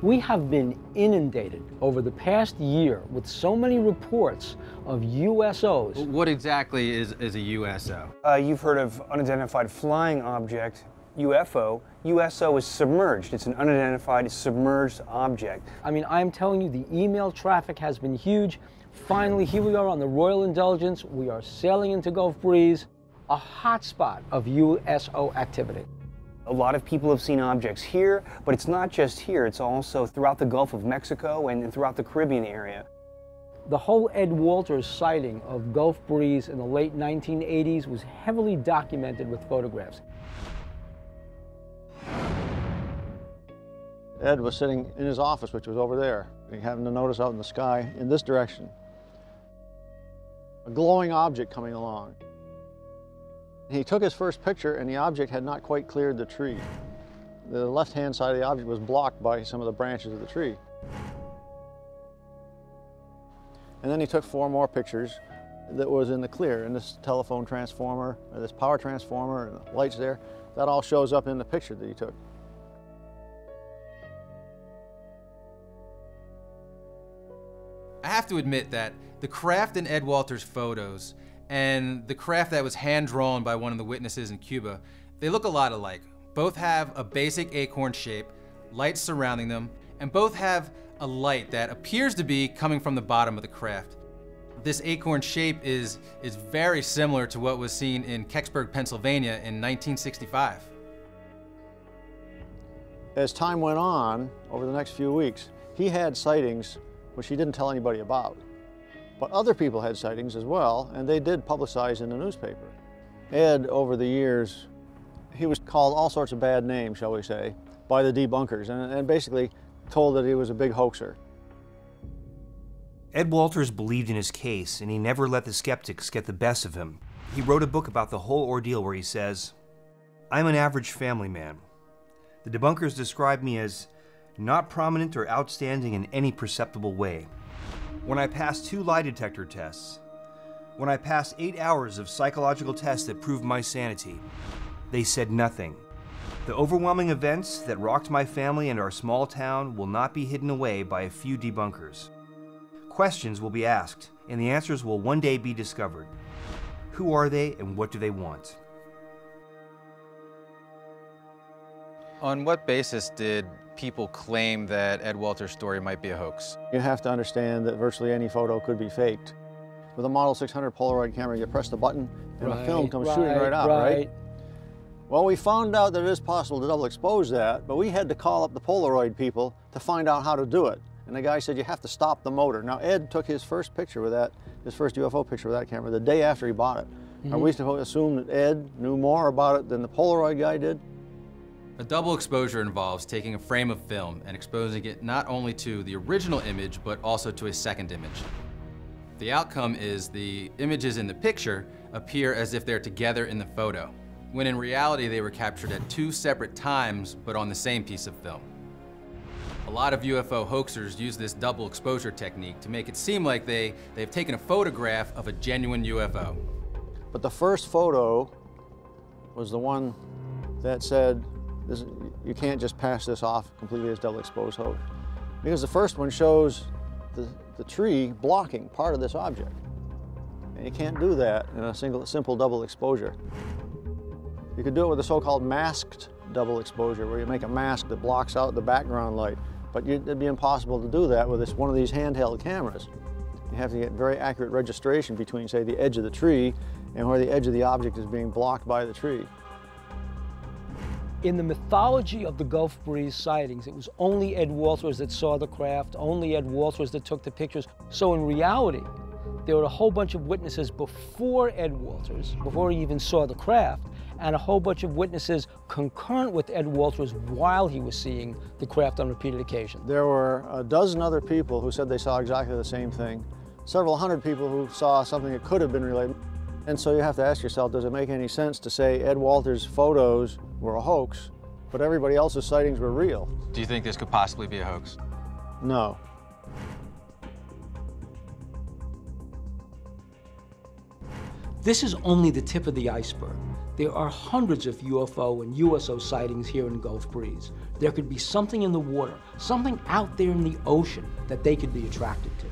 We have been inundated over the past year with so many reports of USOs. What exactly is a USO? You've heard of unidentified flying object, UFO. USO is submerged. It's an unidentified submerged object. I mean, I'm telling you, the email traffic has been huge. Finally, here we are on the Royal Indulgence. We are sailing into Gulf Breeze, a hotspot of USO activity. A lot of people have seen objects here, but it's not just here. It's also throughout the Gulf of Mexico and throughout the Caribbean area. The whole Ed Walters sighting of Gulf Breeze in the late 1980s was heavily documented with photographs. Ed was sitting in his office, which was over there. He happened to notice out in the sky, in this direction, a glowing object coming along. He took his first picture, and the object had not quite cleared the tree. The left-hand side of the object was blocked by some of the branches of the tree. And then he took 4 more pictures that was in the clear, and this telephone transformer, or this power transformer, and the lights there, that all shows up in the picture that he took. I have to admit that the craft in Ed Walters' photos and the craft that was hand-drawn by one of the witnesses in Cuba, they look a lot alike. Both have a basic acorn shape, lights surrounding them, and both have a light that appears to be coming from the bottom of the craft. This acorn shape is very similar to what was seen in Kecksburg, Pennsylvania in 1965. As time went on, over the next few weeks, he had sightings which he didn't tell anybody about. But other people had sightings as well, and they did publicize in the newspaper. Ed, over the years, he was called all sorts of bad names, shall we say, by the debunkers, and basically told that he was a big hoaxer. Ed Walters believed in his case, and he never let the skeptics get the best of him. He wrote a book about the whole ordeal where he says, "I'm an average family man. The debunkers describe me as not prominent or outstanding in any perceptible way. When I passed 2 lie detector tests, when I passed 8 hours of psychological tests that proved my sanity, they said nothing. The overwhelming events that rocked my family and our small town will not be hidden away by a few debunkers. Questions will be asked, and the answers will one day be discovered. Who are they and what do they want?" On what basis did people claim that Ed Walters' story might be a hoax? You have to understand that virtually any photo could be faked. With a Model 600 Polaroid camera, you press the button and the film comes shooting right out, right? Well, we found out that it is possible to double expose that, but we had to call up the Polaroid people to find out how to do it. And the guy said, you have to stop the motor. Now, Ed took his first picture with that, his first UFO picture with that camera the day after he bought it. Are we supposed to assume that Ed knew more about it than the Polaroid guy did? A double exposure involves taking a frame of film and exposing it not only to the original image, but also to a second image. The outcome is the images in the picture appear as if they're together in the photo, when in reality they were captured at 2 separate times, but on the same piece of film. A lot of UFO hoaxers use this double exposure technique to make it seem like they've taken a photograph of a genuine UFO. But the first photo was the one that said, you can't just pass this off completely as double exposed hoax. Because the first one shows the tree blocking part of this object. And you can't do that in a simple double exposure. You could do it with a so-called masked double exposure, where you make a mask that blocks out the background light. But it'd be impossible to do that with one of these handheld cameras. You have to get very accurate registration between, say, the edge of the tree and where the edge of the object is being blocked by the tree. In the mythology of the Gulf Breeze sightings, it was only Ed Walters that saw the craft, only Ed Walters that took the pictures. So in reality, there were a whole bunch of witnesses before Ed Walters, before he even saw the craft, and a whole bunch of witnesses concurrent with Ed Walters while he was seeing the craft on repeated occasions. There were a dozen other people who said they saw exactly the same thing, several hundred people who saw something that could have been related. And so you have to ask yourself, does it make any sense to say Ed Walters' photos were a hoax, but everybody else's sightings were real? Do you think this could possibly be a hoax? No. This is only the tip of the iceberg. There are hundreds of UFO and USO sightings here in Gulf Breeze. There could be something in the water, something out there in the ocean that they could be attracted to.